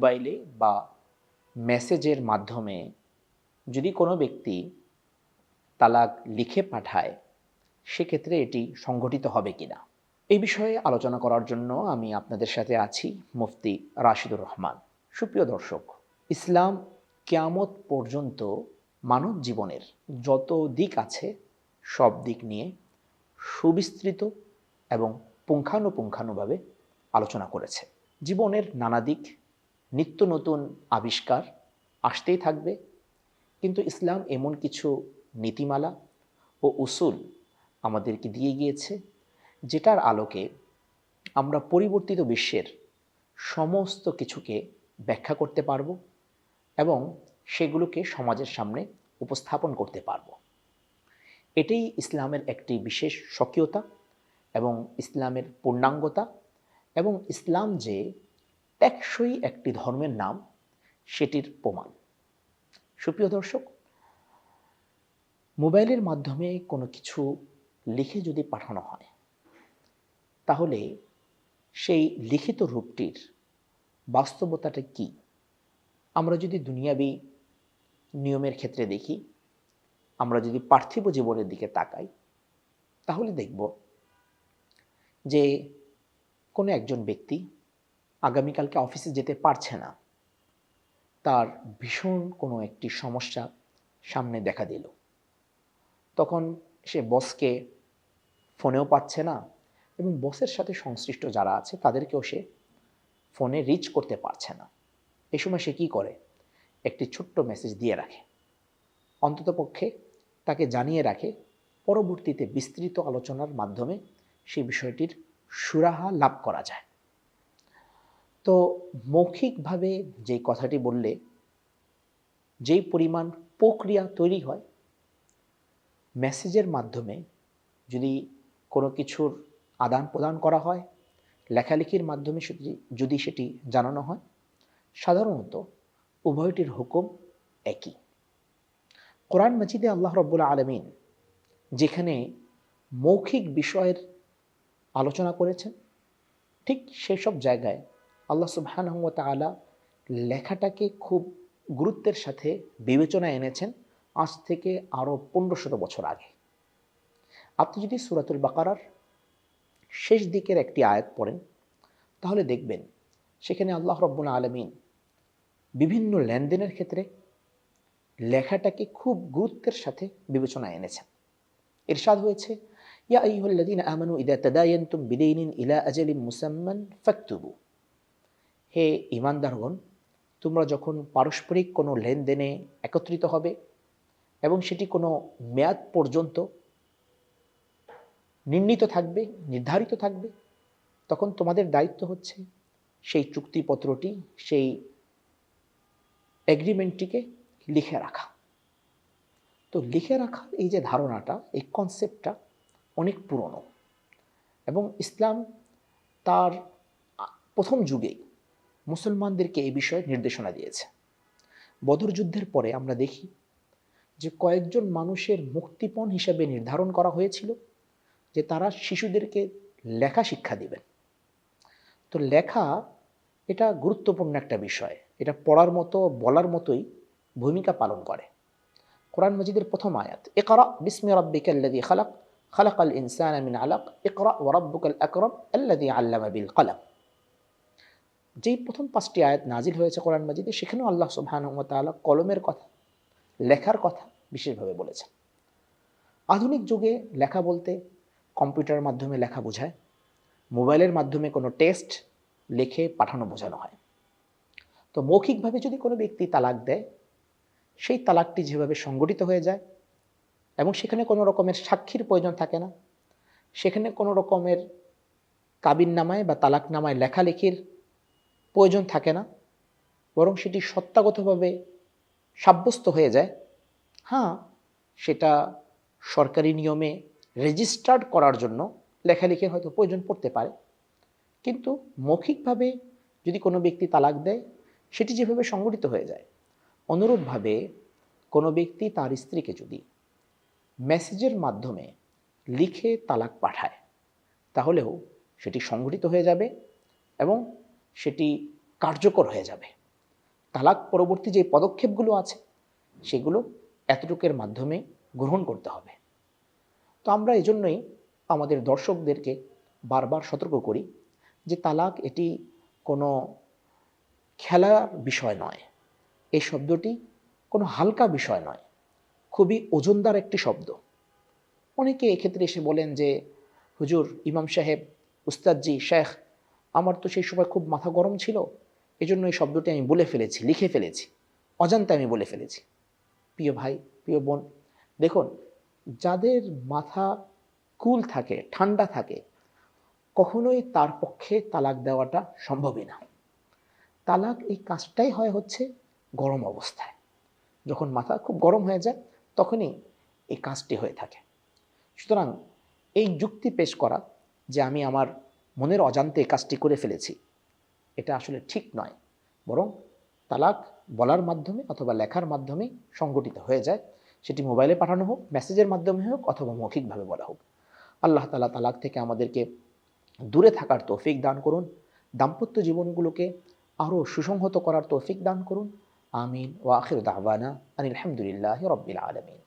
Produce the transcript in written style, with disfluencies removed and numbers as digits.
মোবাইলে বা মেসেজের মাধ্যমে যদি কোনো ব্যক্তি তালাক লিখে পাঠায়, সেক্ষেত্রে এটি সংঘটিত হবে কিনা, এই বিষয়ে আলোচনা করার জন্য আমি আপনাদের সাথে আছি, মুফতি রাশিদুর রহমান। সুপ্রিয় দর্শক, ইসলাম কিয়ামত পর্যন্ত মানব জীবনের যত দিক আছে সব দিক নিয়ে সুবিস্তৃত এবং পুঙ্খানুপুঙ্খানুভাবে আলোচনা করেছে। জীবনের নানা দিক, নিত্য নতুন আবিষ্কার আসতেই থাকবে, কিন্তু ইসলাম এমন কিছু নীতিমালা ও উসুল আমাদেরকে দিয়ে গিয়েছে যেটার আলোকে আমরা পরিবর্তিত বিশ্বের সমস্ত কিছুকে ব্যাখ্যা করতে পারব এবং সেগুলোকে সমাজের সামনে উপস্থাপন করতে পারব। এটাই ইসলামের একটি বিশেষ স্বকীয়তা এবং ইসলামের পূর্ণাঙ্গতা, এবং ইসলাম যে টেকসই একটি ধর্মের নাম সেটির প্রমাণ। সুপ্রিয় দর্শক, মোবাইলের মাধ্যমে কোনো কিছু লিখে যদি পাঠানো হয়, তাহলে সেই লিখিত রূপটির বাস্তবতাটা কি? আমরা যদি দুনিয়াবি নিয়মের ক্ষেত্রে দেখি, আমরা যদি পার্থিব জীবনের দিকে তাকাই, তাহলে দেখব যে কোনো একজন ব্যক্তি আগামীকালকে অফিসে যেতে পারছে না, তার ভীষণ কোনো একটি সমস্যা সামনে দেখা দিল। তখন সে বসকে ফোনেও পাচ্ছে না এবং বসের সাথে সংশ্লিষ্ট যারা আছে তাদেরকেও সে ফোনে রিচ করতে পারছে না। এই সময় সে কী করে? একটি ছোট্ট মেসেজ দিয়ে রাখে, অন্ততপক্ষে তাকে জানিয়ে রাখে, পরবর্তীতে বিস্তৃত আলোচনার মাধ্যমে সেই বিষয়টির সুরাহা লাভ করা যায়। তো মৌখিকভাবে যেই কথাটি বললে যেই পরিমাণ প্রক্রিয়া তৈরি হয়, মেসেজের মাধ্যমে যদি কোনো কিছুর আদান প্রদান করা হয়, লেখালেখির মাধ্যমে যদি সেটি জানানো হয়, সাধারণত উভয়টির হুকুম একই। কোরআন মাজিদে আল্লাহ রাব্বুল আলামিন যেখানে মৌখিক বিষয়ের আলোচনা করেছেন, ঠিক সেই সব জায়গায় আল্লাহ সুবহানাহু ওয়া তাআলা লেখাটাকে খুব গুরুত্বের সাথে বিবেচনায় এনেছেন আজ থেকে আরও 1500 বছর আগে। আপনি যদি সূরাতুল বাকারার শেষ দিকের একটি আয়াত পড়েন, তাহলে দেখবেন সেখানে আল্লাহ রাব্বুল আলামিন বিভিন্ন লেনদেনের ক্ষেত্রে লেখাটাকে খুব গুরুত্বের সাথে বিবেচনায় এনেছেন। ইরশাদ হয়েছে, ইয়া আইয়ুহাল্লাযীনা আমানু ইযা তাদায়ানতুম বিদাইনিন ইলা আজালিন মুসাম্মান ফাকতুবু। হে ঈমানদারগণ, তোমরা যখন পারস্পরিক কোনো লেনদেনে একত্রিত হবে এবং সেটি কোনো মেয়াদ পর্যন্ত নির্ধারিত থাকবে, তখন তোমাদের দায়িত্ব হচ্ছে সেই চুক্তিপত্রটি, সেই এগ্রিমেন্টটিকে লিখে রাখা। তো লিখে রাখার এই যে ধারণাটা, এই কনসেপ্টটা অনেক পুরনো, এবং ইসলাম তার প্রথম যুগেই মুসলমানদেরকে এই বিষয়ে নির্দেশনা দিয়েছে। বদর যুদ্ধের পরে আমরা দেখি যে কয়েকজন মানুষের মুক্তিপণ হিসেবে নির্ধারণ করা হয়েছিল যে তারা শিশুদেরকে লেখা শিক্ষা দিবেন। তো লেখা এটা গুরুত্বপূর্ণ একটা বিষয়, এটা পড়ার মতো, বলার মতোই ভূমিকা পালন করে। কোরআন মাজিদের প্রথম আয়াত, ইকরা বিসমি রাব্বিকাল্লাযী খালাক খালাকাল ইনসানা মিন আলাক ইকরা ওয়া রাব্বুকাল আকরাম আল্লাযী আল্লামা বিল কলম। যেই প্রথম 5টি আয়াত নাজিল হয়েছে কোরআন মাজিদে, সেখানেও আল্লাহ সুবহানাহু ওয়া তাআলা কলমের কথা, লেখার কথা বিশেষভাবে বলেছেন। আধুনিক যুগে লেখা বলতে কম্পিউটারের মাধ্যমে লেখা বোঝায়, মোবাইলের মাধ্যমে কোনো টেক্সট লিখে পাঠানো বোঝানো হয়। তো মৌখিকভাবে যদি কোনো ব্যক্তি তালাক দেয়, সেই তালাকটি যেভাবে সংগঠিত হয়ে যায় এবং সেখানে কোনো রকমের সাক্ষীর প্রয়োজন থাকে না, সেখানে কোনো রকমের কাবিননামায় বা তালাকনামায় লেখালেখির প্রয়োজন থাকে না, বরং সেটি সত্তাগতভাবে সাব্যস্ত হয়ে যায়। হ্যাঁ, সেটা সরকারি নিয়মে রেজিস্টার্ড করার জন্য লেখালেখির হয়তো প্রয়োজন পড়তে পারে, কিন্তু মৌখিকভাবে যদি কোনো ব্যক্তি তালাক দেয়, সেটি যেভাবে সংগঠিত হয়ে যায়, অনুরূপভাবে কোনো ব্যক্তি তার স্ত্রীকে যদি মেসেজের মাধ্যমে লিখে তালাক পাঠায়, তাহলেও সেটি সংগঠিত হয়ে যাবে এবং সেটি কার্যকর হয়ে যাবে। তালাক পরবর্তী যে পদক্ষেপগুলো আছে সেগুলো এতটুকের মাধ্যমে গ্রহণ করতে হবে। তো আমরা এজন্যই আমাদের দর্শকদেরকে বারবার সতর্ক করি যে তালাক এটি কোনো খেলার বিষয় নয়, এই শব্দটি কোনো হালকা বিষয় নয়, খুবই ওজনদার একটি শব্দ। অনেকে এক্ষেত্রে এসে বলেন যে হুজুর, ইমাম সাহেব, উস্তাদজি, শেখ, আমার তো সেই সময় খুব মাথা গরম ছিল, এজন্য এই শব্দটি আমি বলে ফেলেছি, লিখে ফেলেছি, অজান্তে আমি বলে ফেলেছি। প্রিয় ভাই, প্রিয় বোন, দেখুন, যাদের মাথা কুল থাকে, ঠান্ডা থাকে, কখনোই তার পক্ষে তালাক দেওয়াটা সম্ভবই না। তালাক এই কাজটাই হচ্ছে গরম অবস্থায়। যখন মাথা খুব গরম হয়ে যায় তখনই এই কাজটি হয়ে থাকে। সুতরাং এই যুক্তি পেশ করা যে আমি আমার মনের অজান্তে এই কাজটি করে ফেলেছি, এটা আসলে ঠিক নয়। বরং তালাক বলার মাধ্যমে অথবা লেখার মাধ্যমে সংগঠিত হয়ে যায়, সেটি মোবাইলে পাঠানো হোক, মেসেজের মাধ্যমে হোক, অথবা মৌখিকভাবে বলা হোক। আল্লাহ তাআলা তালাক থেকে আমাদেরকে দূরে থাকার তৌফিক দান করুন, দাম্পত্য জীবনগুলোকে আরও সুসংহত করার তৌফিক দান করুন। আমিন। ওয়া আখিরু দাওয়ানা আনিল হামদুলিল্লাহি রাব্বিল আলামিন।